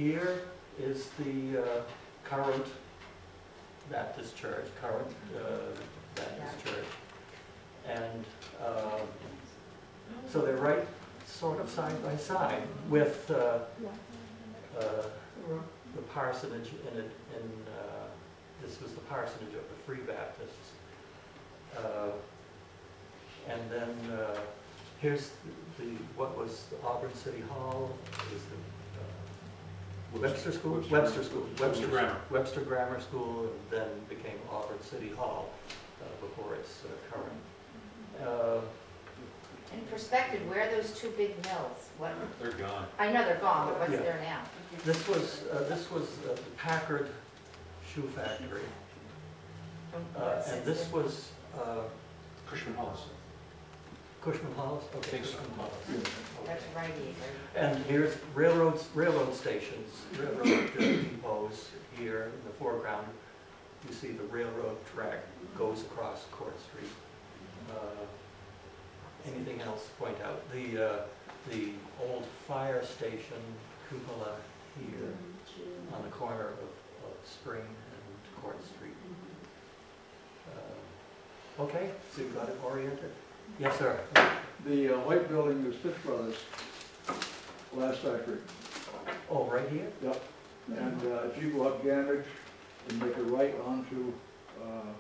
here is the current Baptist church, Baptist church. And so they're right sort of side by side with the parsonage this was the parsonage of the Free Baptists. And then here's what was the Auburn City Hall, is the Webster School? Webster Grammar School, and then became Auburn City Hall before its current. In perspective, where are those two big mills? What? They're gone. I know they're gone, but what's there now? This was the Packard shoe factory, and this was Cushman Halls. Cushman Halls. Okay, Think so. Cushman Halls. That's right. And here's railroad stations, railroad depots here in the foreground. You see the railroad track goes across Court Street. Anything else to point out? The old fire station cupola here on the corner of Spring and Court Street. Okay, so you got it oriented? Yes, sir. The white building is Fitch Brothers, glass factory. Oh, right here? Yep. And if you go up Gamage and make a right onto, oh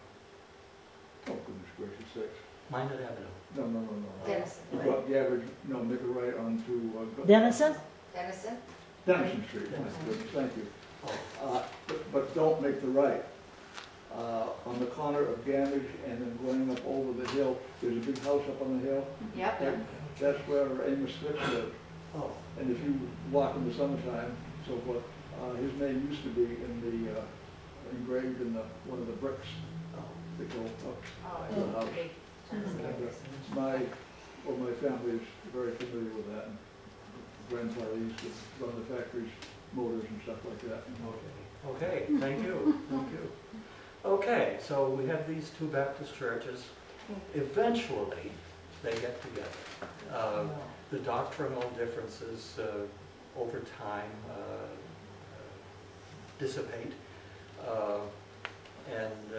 goodness gracious sakes. Minot Avenue. No. Denison. You go up Gamage, no, make a right onto. Denison? Denison? Denison Street. Denison. Thank you. Oh. But don't make the right. On the corner of Gamage and then going up over the hill, there's a big house up on the hill. Yep. That's where Amos Fitch lived. Oh. And if you walk in the summertime, so forth, his name used to be in the engraved in one of the bricks that go up to the house. My family is very familiar with that. And grandfather used to run the factory's motors and stuff like that. Okay, thank you, thank you. Okay, so we have these two Baptist churches. Eventually, they get together. The doctrinal differences over time dissipate, and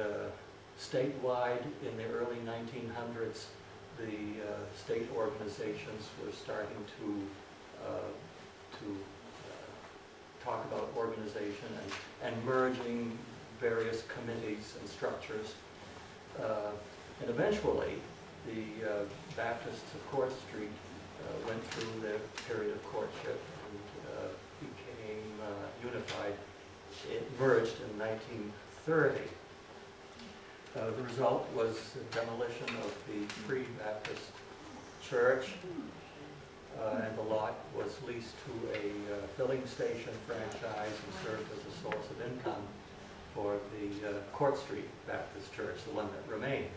statewide in the early 1900s, the state organizations were starting to talk about organization and merging various committees and structures. And eventually, the Baptists of Court Street went through their period of courtship and became unified. It merged in 1930. The result was the demolition of the Free Baptist Church, and the lot was leased to a filling station franchise and served as a source of income for the Court Street Baptist Church, the one that remained.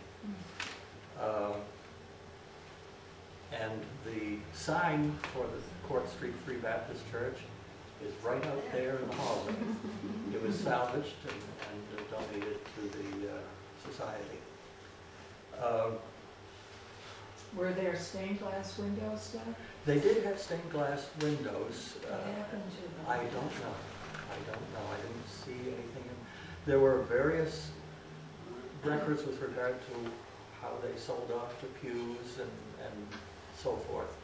And the sign for the Court Street Free Baptist Church is right out there in the hallway. It was salvaged and donated to the society. Were there stained glass windows still? They did have stained glass windows. What happened to them? I don't know. I didn't see anything. There were various records with regard to how they sold off the pews and so forth.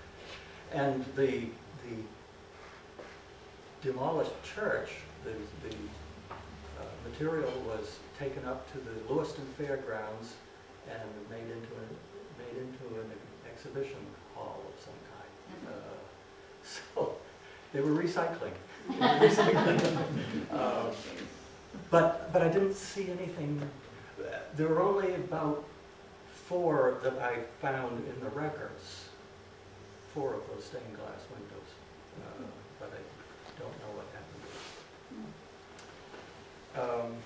And the demolished church, the material was taken up to the Lewiston Fairgrounds and made into an exhibition hall of some kind. So they were recycling. But I didn't see anything. There were only about 4 that I found in the records. 4 of those stained glass windows, but I don't know what happened.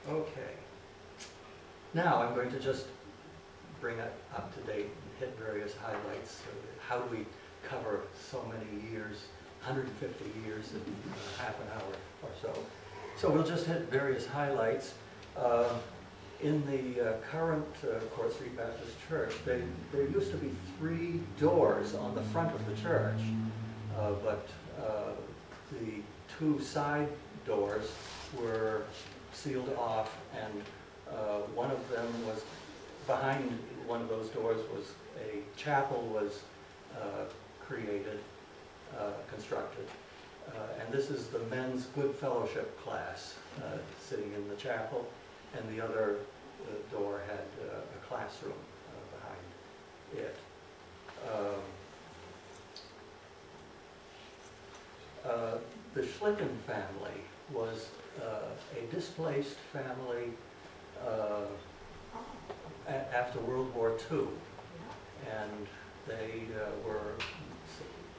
Okay. Now I'm going to just bring it up to date and hit various highlights. How do we cover so many years, 150 years in half an hour or so? So we'll just hit various highlights. In the current Court Street Baptist Church, there used to be 3 doors on the front of the church, but the two side doors were sealed off, and one of them was, behind one of those doors was a chapel was created, constructed. And this is the men's good fellowship class sitting in the chapel, and the other door had a classroom behind it. The Schlicken family was a displaced family after World War II, and they were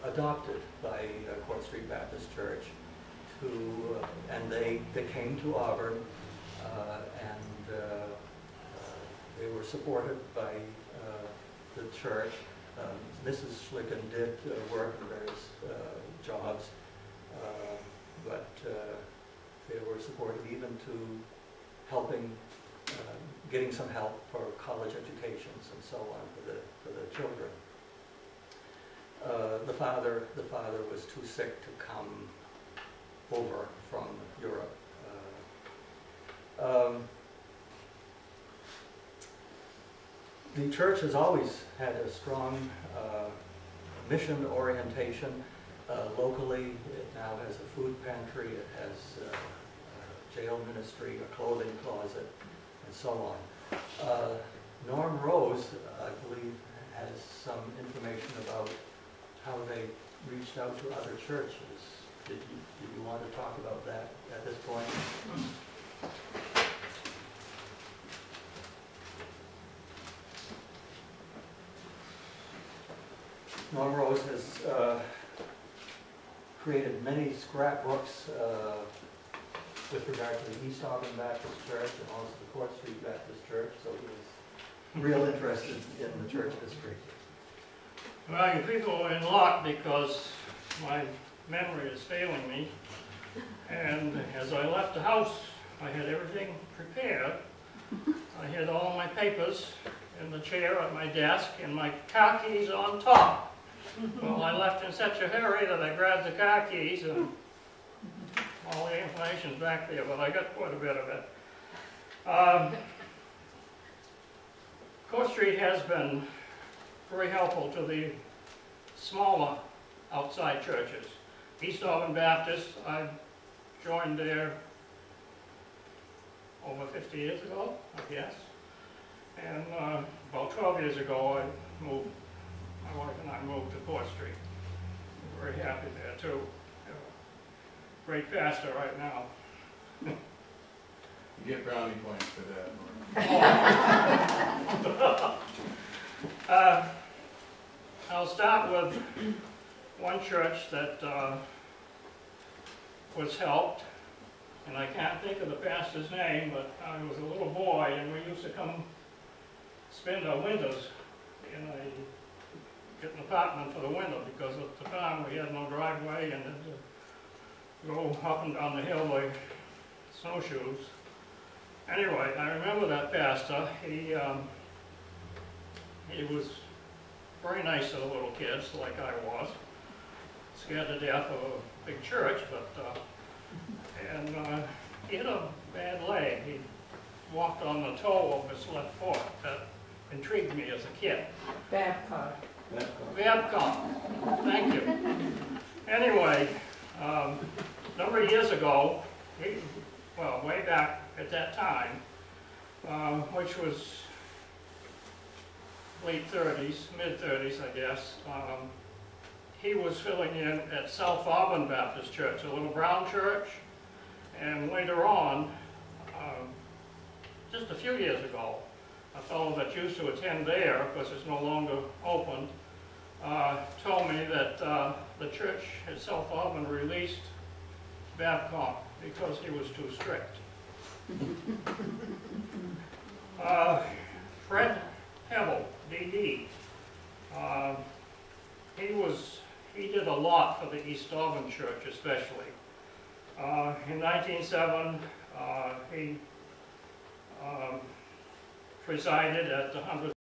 adopted by Court Street Baptist Church and they came to Auburn, and they were supported by the church. Mrs. Schlicken did work in various jobs, but they were supported even to helping, getting some help for college educations and so on for the children. The father was too sick to come over from Europe. The church has always had a strong mission orientation. Locally, it now has a food pantry, it has a jail ministry, a clothing closet, and so on. Norm Rose, I believe, has some information about how they reached out to other churches. Did you want to talk about that at this point? Norm Rose has created many scrapbooks with regard to the East Auburn Baptist Church and also the Court Street Baptist Church, so he was real interested in the church history. Well, you people are in luck because my memory is failing me. And as I left the house, I had everything prepared. I had all my papers in the chair at my desk and my car keys on top. Well, I left in such a hurry that I grabbed the car keys and all the information's back there, but I got quite a bit of it. Court Street has been very helpful to the smaller outside churches. East Auburn Baptist, I joined there over 50 years ago, I guess. And about 12 years ago, my wife and I moved to Court Street. We're very happy there too. Great pastor right now. You get brownie points for that. I'll start with one church that was helped, and I can't think of the pastor's name, but I was a little boy and we used to come spend our winters in get an apartment for the winter, because at the time we had no driveway and had to go up and down the hill by snowshoes. Anyway, I remember that pastor. He was very nice to the little kids, like I was. Scared to death of a big church, but and he had a bad leg. He walked on the toe of his left foot. That intrigued me as a kid. Babcock. Babcock. Thank you. Anyway, a number of years ago, well, way back at that time, which was late 30s, mid 30s, I guess, he was filling in at South Auburn Baptist Church, a little brown church, and later on, just a few years ago, a fellow that used to attend there, because it's no longer open, told me that the church at South Auburn released Babcock because he was too strict. Fred Hebel, D.D., he did a lot for the East Auburn Church especially. In 1907, he presided at the 100th